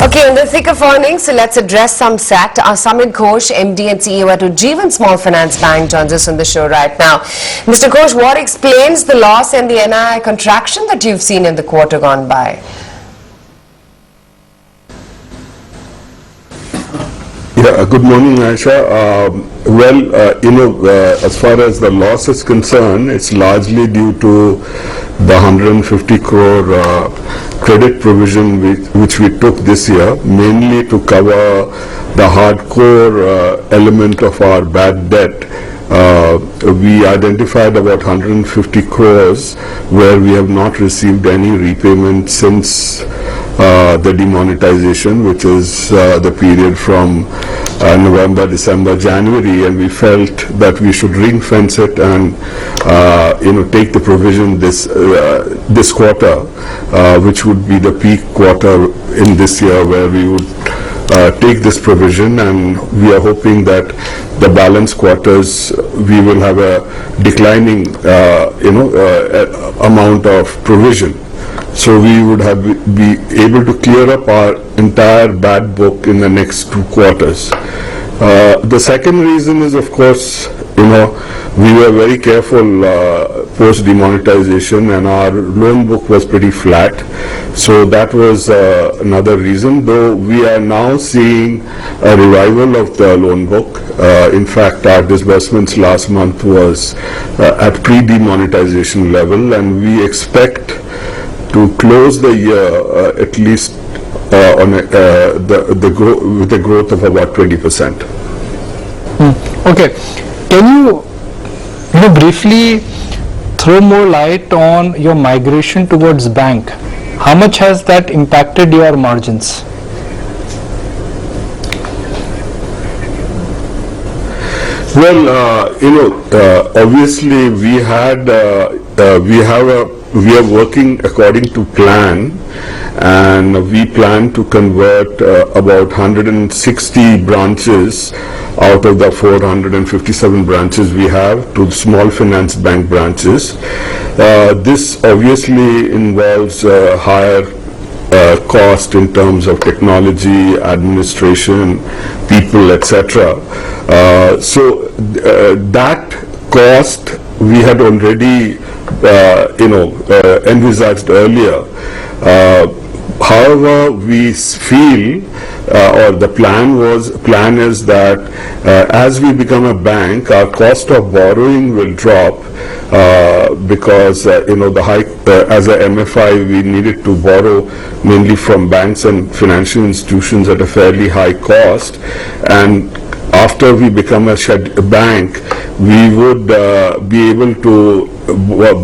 Okay, in the thick of earnings, so let's address some set. Samit Ghosh, MD and CEO at Ujjivan Small Finance Bank, joins us on the show right now. Mr. Ghosh, what explains the loss and the NII contraction that you've seen in the quarter gone by? Yeah, good morning, Aisha. As far as the loss is concerned, it's largely due to the 150 crore credit provision which we took this year, mainly to cover the hardcore element of our bad debt. We identified about 150 crores where we have not received any repayment since the demonetization, which is the period from November, December, January, and we felt that we should ring fence it and take the provision this quarter, which would be the peak quarter in this year, where we would take this provision, and we are hoping that the balance quarters we will have a declining amount of provision. So we would be able to clear up our entire bad book in the next 2 quarters. The second reason is, of course, we were very careful post demonetization, and our loan book was pretty flat. So that was another reason, though we are now seeing a revival of the loan book. In fact, our disbursements last month was at pre-demonetization level, and we expect to close the year at least on with a growth of about 20%. Okay, can you briefly throw more light on your migration towards bank? How much has that impacted your margins? Well, obviously we are working according to plan, and we plan to convert about 160 branches out of the 457 branches we have to small finance bank branches. This obviously involves higher cost in terms of technology, administration, people, etc. So that cost we had already envisaged earlier. However, we feel, or the plan is that as we become a bank, our cost of borrowing will drop because as a MFI we needed to borrow mainly from banks and financial institutions at a fairly high cost, and after we become a bank, we would be able to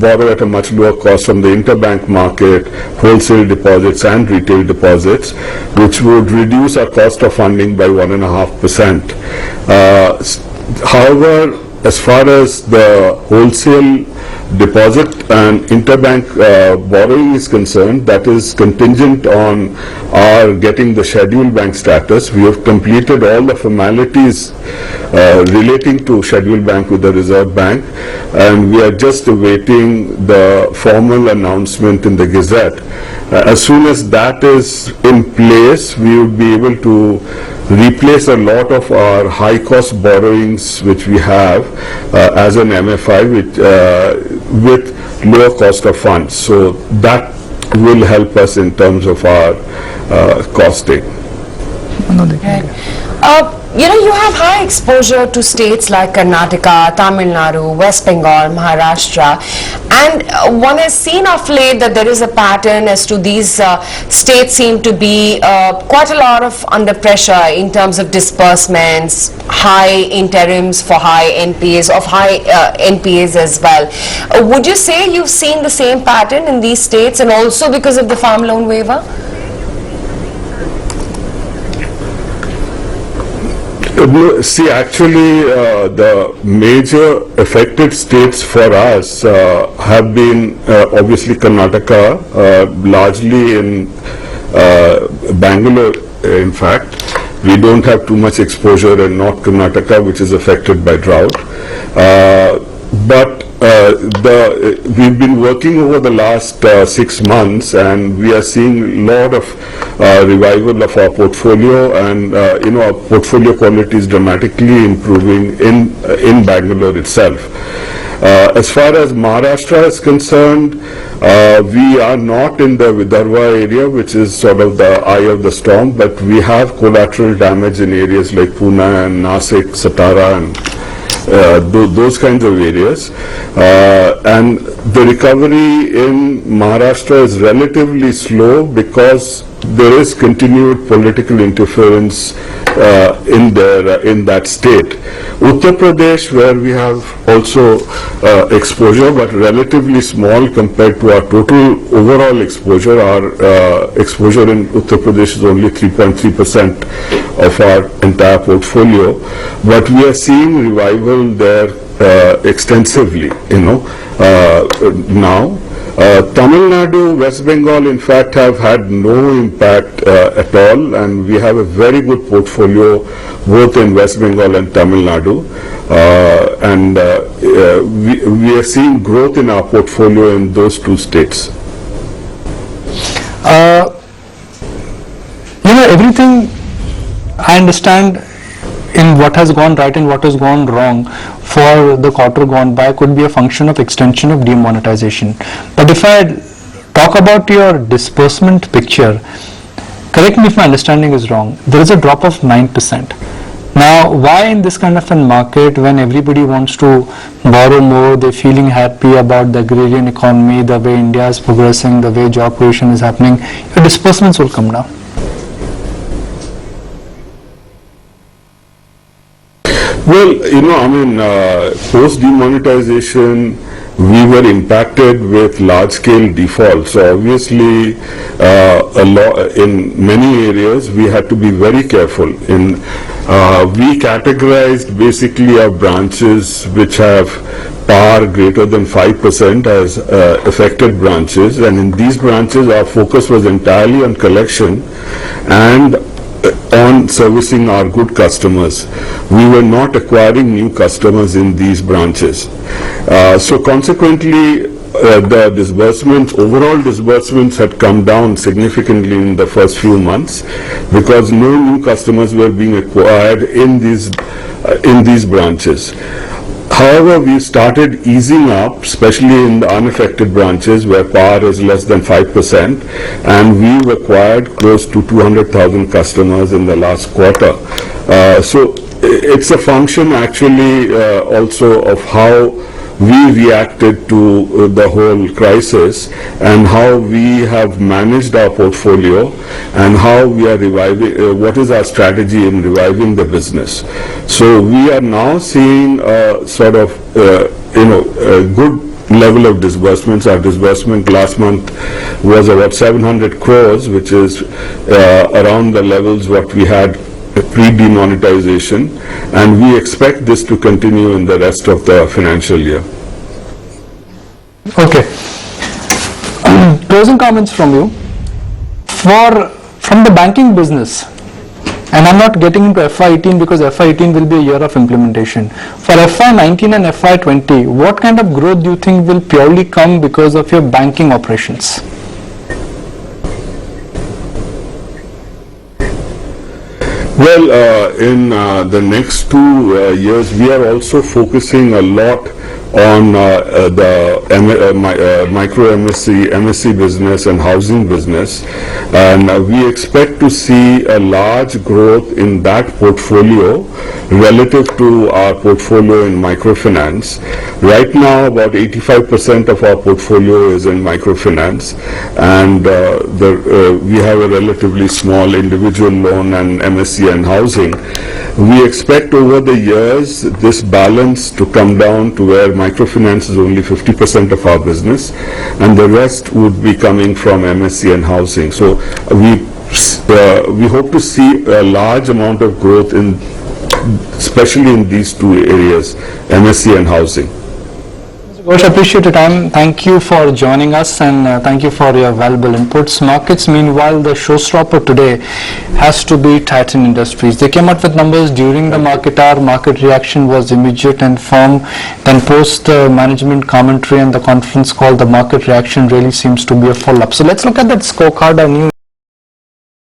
borrow at a much lower cost from the interbank market, wholesale deposits and retail deposits, which would reduce our cost of funding by 1.5%. However, as far as the wholesale deposit and interbank borrowing is concerned, that is contingent on our getting the scheduled bank status. We have completed all the formalities relating to scheduled bank with the Reserve Bank, and we are just awaiting the formal announcement in the Gazette. As soon as that is in place, we will be able to replace a lot of our high cost borrowings which we have as an MFI with lower cost of funds. So that will help us in terms of our costing. You have high exposure to states like Karnataka, Tamil Nadu, West Bengal, Maharashtra, and one has seen of late that there is a pattern as to these states seem to be quite a lot of under pressure in terms of disbursements, high interims for high NPAs, of high NPAs as well. Would you say you've seen the same pattern in these states, and also because of the farm loan waiver? See, actually, the major affected states for us have been obviously Karnataka, largely in Bangalore. In fact, we don't have too much exposure in North Karnataka, which is affected by drought. But we've been working over the last 6 months, and we are seeing a lot of revival of our portfolio, and our portfolio quality is dramatically improving in Bangalore itself. As far as Maharashtra is concerned, we are not in the Vidarbha area, which is sort of the eye of the storm, but we have collateral damage in areas like Pune and Nasik, Satara, and those kinds of areas. And the recovery in Maharashtra is relatively slow because there is continued political interference in that state. Uttar Pradesh, where we have also exposure, but relatively small compared to our total overall exposure. Our exposure in Uttar Pradesh is only 3.3% of our entire portfolio, but we are seeing revival there extensively, now. Tamil Nadu, West Bengal, in fact, have had no impact at all, and we have a very good portfolio both in West Bengal and Tamil Nadu, and we are seeing growth in our portfolio in those two states. Everything I understand in what has gone right and what has gone wrong for the quarter gone by could be a function of extension of demonetization. But if I talk about your disbursement picture, correct me if my understanding is wrong, there is a drop of 9%. Now, why in this kind of a market, when everybody wants to borrow more, they're feeling happy about the agrarian economy, the way India is progressing, the way job creation is happening, your disbursements will come down? Well, post demonetization, we were impacted with large-scale defaults. So obviously, in many areas, we had to be very careful. We categorized basically our branches which have PAR greater than 5% as affected branches, and in these branches, our focus was entirely on collection and on servicing our good customers. We were not acquiring new customers in these branches. So consequently, the disbursements, overall disbursements had come down significantly in the first few months because no new customers were being acquired in these branches. However, we started easing up, especially in the unaffected branches where PAR is less than 5%, and we've acquired close to 200,000 customers in the last quarter. So it's a function actually also of how we reacted to the whole crisis and how we have managed our portfolio and how we are reviving, what is our strategy in reviving the business. So we are now seeing a sort of, a good level of disbursements. Our disbursement last month was about 700 crores, which is around the levels what we had pre-demonetization, and we expect this to continue in the rest of the financial year. Okay. Closing comments from you. From the banking business, and I'm not getting into FY18 because FY18 will be a year of implementation. For FY19 and FY20, what kind of growth do you think will purely come because of your banking operations? Well, in the next 2 years, we are also focusing a lot on the micro MSC business and housing business, and we expect to see a large growth in that portfolio relative to our portfolio in microfinance. Right now, about 85% of our portfolio is in microfinance, and we have a relatively small individual loan and MSC and housing. We expect over the years this balance to come down to where microfinance is only 50% of our business, and the rest would be coming from MSC and housing. So we hope to see a large amount of growth especially in these two areas, MSC and housing. Mr. Ghosh, appreciate your time. Thank you for joining us and thank you for your valuable inputs. Markets, meanwhile, the showstopper today has to be Titan Industries. They came out with numbers during the market hour. Market reaction was immediate and firm. Then post the management commentary and the conference call, the market reaction really seems to be a full up. So let's look at that scorecard. I knew